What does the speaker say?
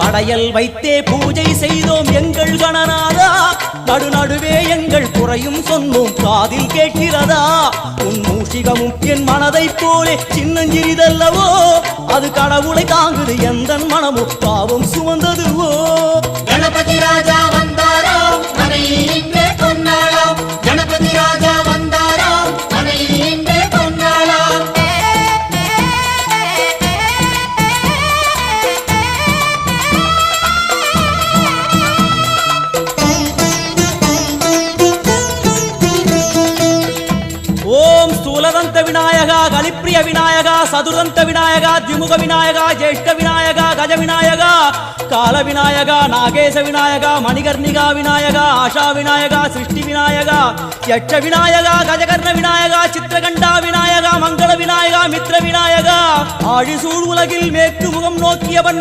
படையல் வைத்தே பூஜை செய்தோம் எங்கள் கணநாதா, நடுநடுவே எங்கள் குறையும் சொன்னோம் காதில் கேட்கிறதா. உன் மூஷிகமும் என் மனதைப் போலே சின்னஞ்சிறிதல்லவோ, அது கடவுளை தாங்குது எந்த மனமும் பாவம் சுமந்ததுவோ. கணபதி ராஜா வந்தாரோ மனையில் இன்றே பொன்னாளாம், கணபதி ராஜா வந்தாரோ மனையில் இன்றே பொன்னாளாம். ஓம் ஸ்தூலதந்த விநாயகா, கலிப்பிரிய விநாயகா, சதுரந்த விநாயகா, திமுக விநாயகா, ஜேஷ்ட விநாயகா, கஜ விநாயகா, கால விநாயகா, நாகேச விநாயகா, மணிகர்ணிகா விநாயகா, ஆஷா விநாயகா, சிருஷ்டி விநாயகா, யட்ச விநாயகா, கஜகர்ண விநாயகா, சித்திரகண்டா விநாயகா, மங்கள விநாயகா, மித்ர விநாயகா, ஆழிசூழ் உலகில் மேற்கு முகம் நோக்கிய பண்ட